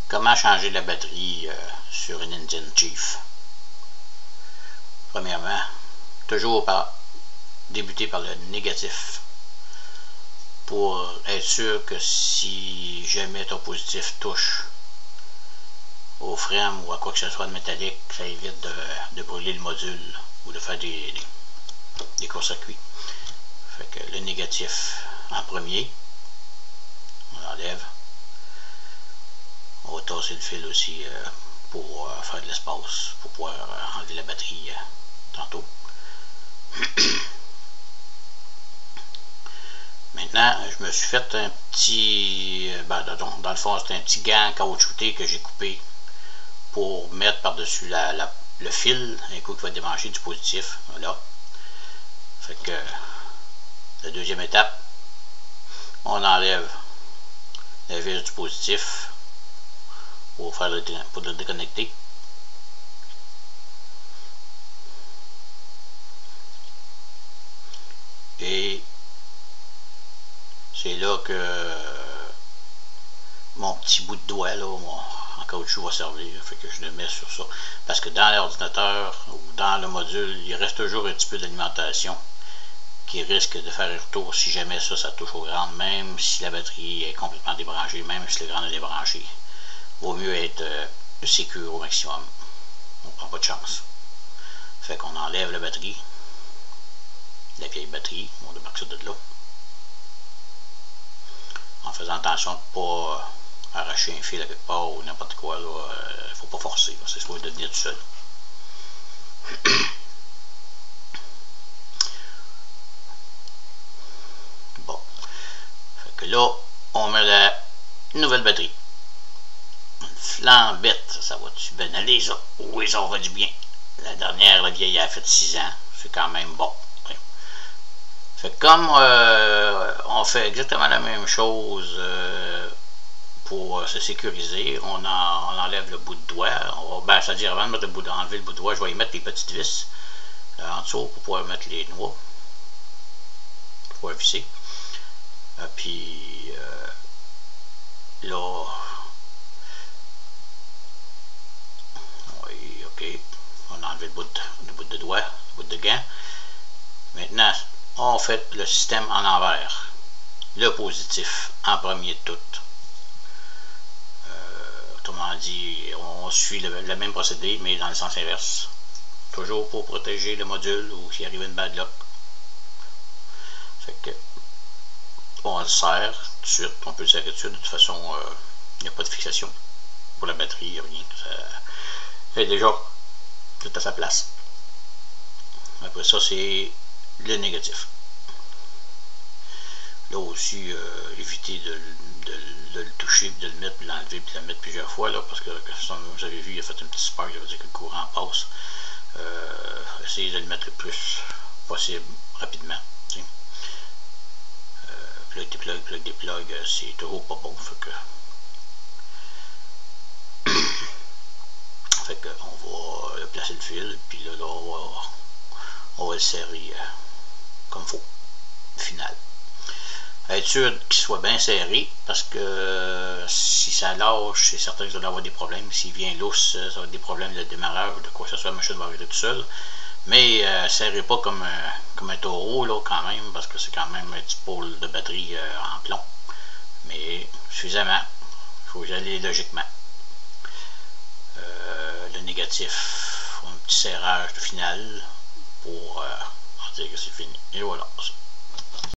Comment changer la batterie sur une Indian Chief? Premièrement, toujours débuter par le négatif pour être sûr que si jamais ton positif touche au frein ou à quoi que ce soit de métallique, ça évite de brûler le module ou de faire des court-circuits. Fait que le négatif en premier, on enlève. On va tasser le fil aussi pour faire de l'espace, pour pouvoir enlever la batterie tantôt. Maintenant, je me suis fait un petit, dans le fond, c'est un petit gant caoutchouté que j'ai coupé pour mettre par-dessus le fil, un coup qui va débrancher du positif. Voilà. Fait que la deuxième étape, on enlève la vis du positif pour le déconnecter. Et c'est là que mon petit bout de doigt là, en caoutchouc va servir. Fait que je le mets sur ça. Parce que dans l'ordinateur ou dans le module, il reste toujours un petit peu d'alimentation qui risque de faire un retour si jamais ça touche aux grandes, même si la batterie est complètement débranchée, même si le grand est débranché. Vaut mieux être sécure au maximum. On prend pas de chance. Fait qu'on enlève la batterie, la vieille batterie, on démarque ça de là. En faisant attention de ne pas arracher un fil à quelque part ou n'importe quoi, il ne faut pas forcer, c'est soit de venir tout seul. Bon. Fait que là, on met la nouvelle batterie. Flambette, ça va-tu bien aller ça? Oui, ça va du bien. La dernière, la vieille, a fait 6 ans. C'est quand même bon. Fait que comme on fait exactement la même chose pour se sécuriser, on enlève le bout de doigt. C'est-à-dire avant d'enlever le bout de doigt, je vais y mettre les petites vis en dessous pour pouvoir mettre les noix. Pour pouvoir visser. Puis là, oui, ok, on a enlevé le bout de doigt, le bout de gant. Maintenant, on fait le système en envers. Le positif en premier de tout. Autrement dit, on suit le même procédé, mais dans le sens inverse. Toujours pour protéger le module ou s'il arrive une bad luck. Fait que on le serre tout de suite, on peut le serrer tout de suite. De toute façon, il n'y a pas de fixation pour la batterie, il n'y a rien. Ça est déjà tout à sa place. Après ça, c'est le négatif. Là aussi, éviter de le toucher, de le mettre, puis l'enlever, puis de le mettre plusieurs fois, là, parce que comme vous avez vu, il a fait un petit spark, ça veut dire que le courant passe. Essayez de le mettre le plus possible, rapidement. Plug, déplugue, c'est toujours pas bon. Fait que on va placer le fil, puis là on va le serrer comme il faut, final. Être sûr qu'il soit bien serré, parce que si ça lâche, c'est certain que vous allez avoir des problèmes. S'il vient lousse, ça va être des problèmes de démarrage ou de quoi que ce soit, la machine va arrêter tout seul. Mais serrez pas comme un taureau, là, quand même, parce que c'est quand même un petit pôle de batterie en plomb. Mais suffisamment. Il faut y aller logiquement. Le négatif, un petit serrage de final pour dire que c'est fini. Et voilà.